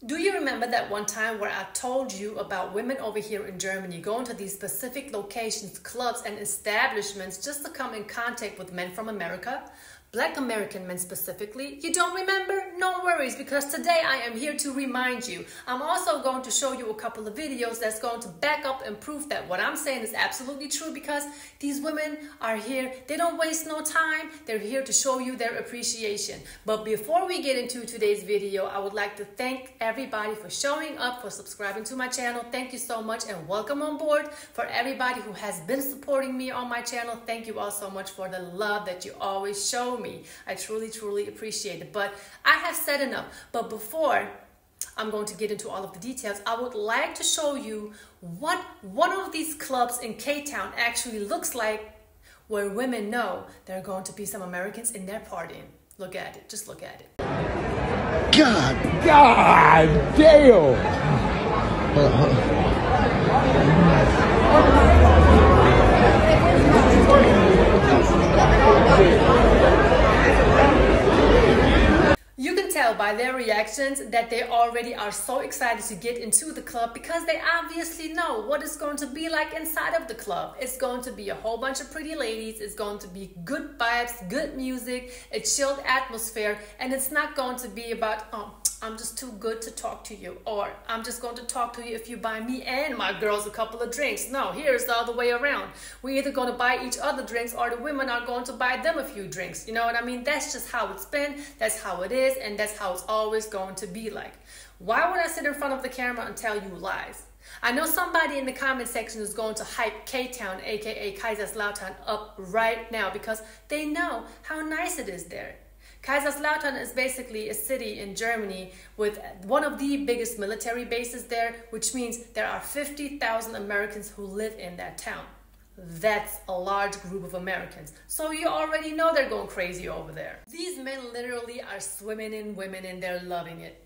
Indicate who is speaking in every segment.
Speaker 1: Do you remember that one time where I told you about women over here in Germany going to these specific locations, clubs and establishments just to come in contact with men from America? Black American men specifically. You don't remember? No worries, because today I am here to remind you. I'm also going to show you a couple of videos that's going to back up and prove that what I'm saying is absolutely true, because these women are here. They don't waste no time. They're here to show you their appreciation. But before we get into today's video, I would like to thank everybody for showing up, for subscribing to my channel. Thank you so much and welcome on board. For everybody who has been supporting me on my channel, thank you all so much for the love that you always show me. I truly appreciate it. But I have said enough. But before I'm going to get into all of the details, I would like to show you what one of these clubs in K-Town actually looks like, where women know there are going to be some Americans in there partying. Look at it. Just look at it.
Speaker 2: God damn!
Speaker 1: You can tell by their reactions that they already are so excited to get into the club, because they obviously know what it's going to be like inside of the club. It's going to be a whole bunch of pretty ladies. It's going to be good vibes, good music, a chilled atmosphere, and it's not going to be about, oh, I'm just too good to talk to you, or I'm just going to talk to you if you buy me and my girls a couple of drinks. No, here's the other way around. We're either going to buy each other drinks, or the women are going to buy them a few drinks. You know what I mean? That's just how it's been. That's how it is. And that's how it's always going to be like. Why would I sit in front of the camera and tell you lies? I know somebody in the comment section is going to hype K-Town, aka Kaiserslautern, up right now, because they know how nice it is there. Kaiserslautern is basically a city in Germany with one of the biggest military bases there, which means there are 50,000 Americans who live in that town. That's a large group of Americans. So you already know they're going crazy over there. These men literally are swimming in women and they're loving it.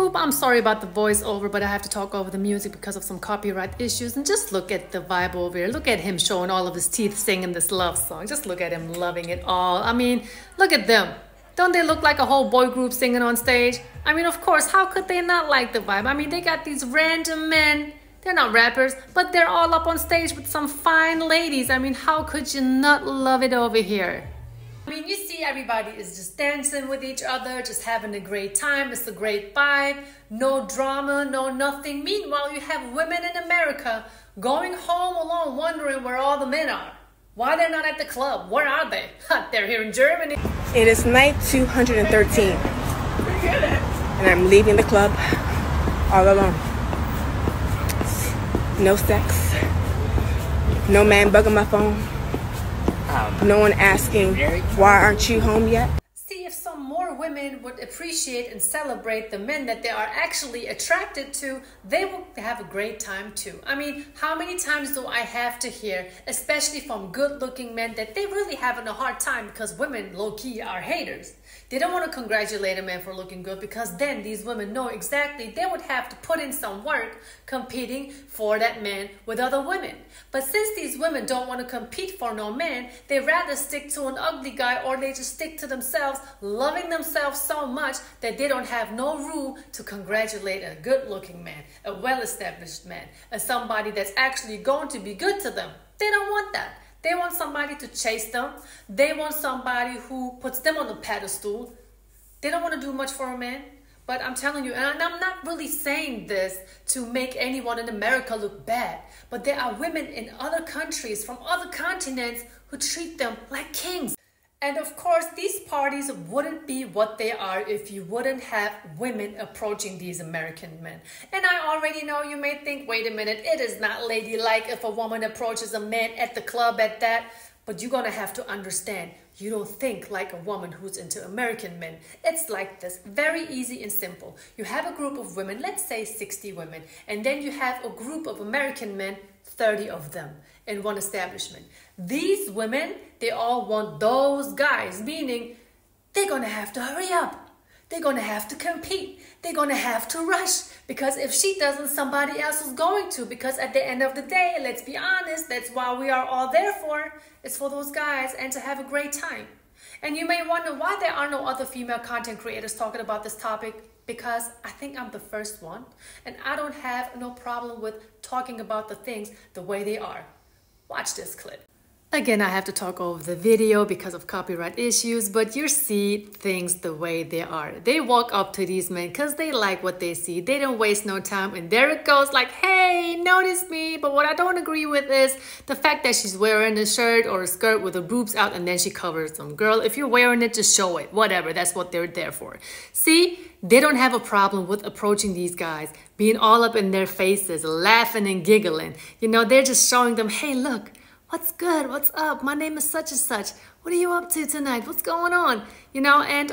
Speaker 1: Oop, I'm sorry about the voiceover, but I have to talk over the music because of some copyright issues. And just look at the vibe over here. Look at him showing all of his teeth singing this love song. Just look at him loving it all. I mean, look at them. Don't they look like a whole boy group singing on stage? I mean, of course, how could they not like the vibe? I mean, they got these random men. They're not rappers, but they're all up on stage with some fine ladies. I mean, how could you not love it over here? I mean, you see everybody is just dancing with each other, just having a great time. It's a great vibe, no drama, no nothing. Meanwhile, you have women in America going home alone, wondering where all the men are. Why they're not at the club? Where are they? They're here in Germany.
Speaker 3: It is night 213, and I'm leaving the club all alone. No sex, no man bugging my phone. No one asking, why aren't you home yet?
Speaker 1: See, if some more women would appreciate and celebrate the men that they are actually attracted to, they will have a great time too. I mean, how many times do I have to hear, especially from good-looking men, that they really having a hard time because women low-key are haters. They don't want to congratulate a man for looking good, because then these women know exactly they would have to put in some work competing for that man with other women. But since these women don't want to compete for no man, they rather stick to an ugly guy, or they just stick to themselves, loving themselves so much that they don't have no room to congratulate a good-looking man, a well-established man, and somebody that's actually going to be good to them. They don't want that. They want somebody to chase them. They want somebody who puts them on the pedestal. They don't want to do much for a man. But I'm telling you, and I'm not really saying this to make anyone in America look bad, but there are women in other countries, from other continents, who treat them like kings. And of course, these parties wouldn't be what they are if you wouldn't have women approaching these American men. And I already know you may think, wait a minute, it is not ladylike if a woman approaches a man at the club at that. But you're going to have to understand, you don't think like a woman who's into American men. It's like this, very easy and simple. You have a group of women, let's say 60 women, and then you have a group of American men, 30 of them in one establishment. These women, they all want those guys, meaning they're going to have to hurry up. They're going to have to compete. They're going to have to rush, because if she doesn't, somebody else is going to, because at the end of the day, let's be honest, that's why we are all there for. It's for those guys and to have a great time. And you may wonder why there are no other female content creators talking about this topic, because I think I'm the first one, and I don't have no problem with talking about the things the way they are. Watch this clip. Again, I have to talk over the video because of copyright issues, but you see things the way they are. They walk up to these men because they like what they see. They don't waste no time, and there it goes like, hey, notice me. But what I don't agree with is the fact that she's wearing a shirt or a skirt with her boobs out and then she covers them. Girl, if you're wearing it, just show it. Whatever, that's what they're there for. See, they don't have a problem with approaching these guys, being all up in their faces, laughing and giggling. You know, they're just showing them, hey, look. What's good? What's up? My name is such and such. What are you up to tonight? What's going on? You know, and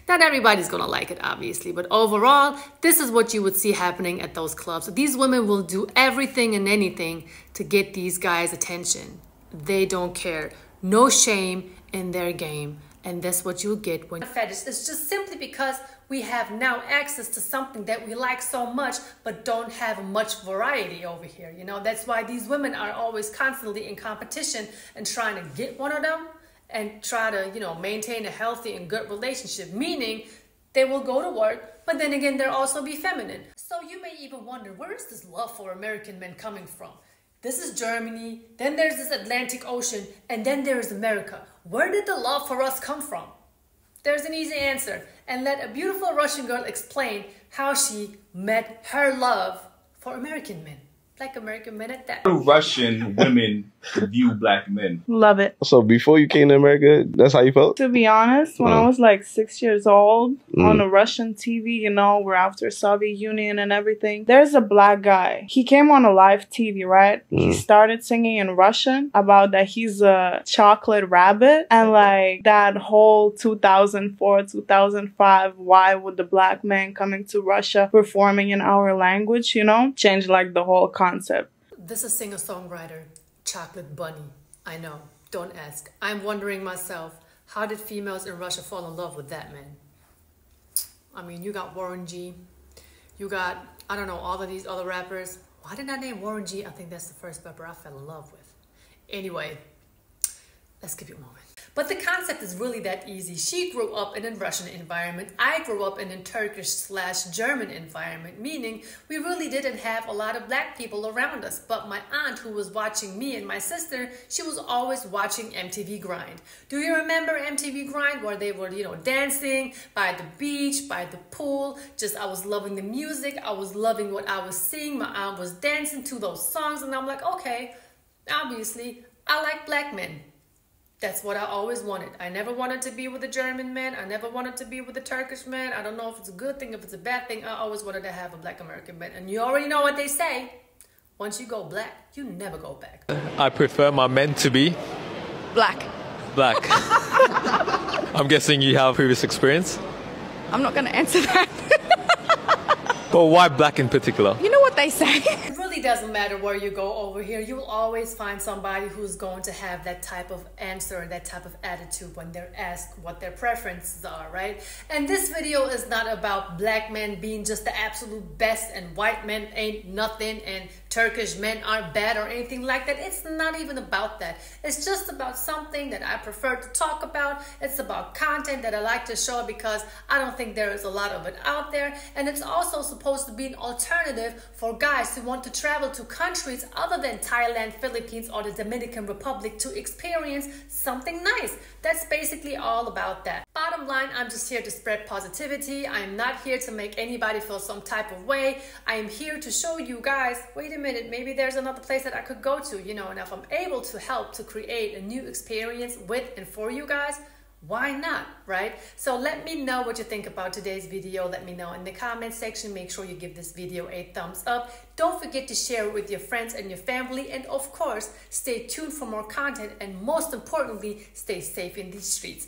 Speaker 1: not everybody's gonna like it, obviously, but overall, this is what you would see happening at those clubs. These women will do everything and anything to get these guys' attention. They don't care. No shame in their game. And that's what you'll get when fetish. It's just simply because we have now access to something that we like so much, but don't have much variety over here. You know, that's why these women are always constantly in competition and trying to get one of them and try to, you know, maintain a healthy and good relationship, meaning they will go to work, but then again, they'll also be feminine. So you may even wonder, where is this love for American men coming from? This is Germany, then there's this Atlantic Ocean, and then there's America. Where did the love for us come from? There's an easy answer, and let a beautiful Russian girl explain how she met her love for American men. Black American men at that.
Speaker 4: Russian women view black men.
Speaker 5: Love it.
Speaker 2: So before you came to America, that's how you felt?
Speaker 5: To be honest, when I was like 6 years old, on a Russian TV, you know, we're after Soviet Union and everything, there's a black guy. He came on a live TV, right? He started singing in Russian about that he's a chocolate rabbit. And like that whole 2004, 2005, why would the black man coming to Russia performing in our language, you know, changed like the whole concept.
Speaker 1: This is singer-songwriter Chocolate Bunny. I know, don't ask. I'm wondering myself, how did females in Russia fall in love with that man? I mean, you got Warren G. You got, I don't know, all of these other rappers. Why did I name Warren G? I think that's the first rapper I fell in love with. Anyway, let's give you a moment. But the concept is really that easy. She grew up in a Russian environment. I grew up in a Turkish/German environment, meaning we really didn't have a lot of black people around us. But my aunt, who was watching me and my sister, she was always watching MTV Grind. Do you remember MTV Grind, where they were, you know, dancing by the beach, by the pool? Just, I was loving the music. I was loving what I was seeing. My aunt was dancing to those songs, and I'm like, okay, obviously, I like black men. That's what I always wanted. I never wanted to be with a German man. I never wanted to be with a Turkish man. I don't know if it's a good thing, if it's a bad thing. I always wanted to have a black American man. And you already know what they say. Once you go black, you never go back.
Speaker 6: I prefer my men to be
Speaker 7: black.
Speaker 6: Black. I'm guessing you have previous experience?
Speaker 7: I'm not going to answer that.
Speaker 6: But why black in particular?
Speaker 7: You know what they say?
Speaker 1: It really doesn't matter where you go over here. You will always find somebody who's going to have that type of answer, that type of attitude when they're asked what their preferences are, right? And this video is not about black men being just the absolute best and white men ain't nothing and Turkish men aren't bad or anything like that. It's not even about that. It's just about something that I prefer to talk about. It's about content that I like to show because I don't think there is a lot of it out there. And it's also supposed to be an alternative for guys who want to travel to countries other than Thailand, Philippines, or the Dominican Republic to experience something nice. That's basically all about that. Bottom line, I'm just here to spread positivity. I am not here to make anybody feel some type of way. I am here to show you guys, wait a minute, maybe there's another place that I could go to, you know, and if I'm able to help to create a new experience with and for you guys, why not, right? So let me know what you think about today's video. Let me know in the comment section. Make sure you give this video a thumbs up. Don't forget to share it with your friends and your family. And of course, stay tuned for more content. And most importantly, stay safe in these streets.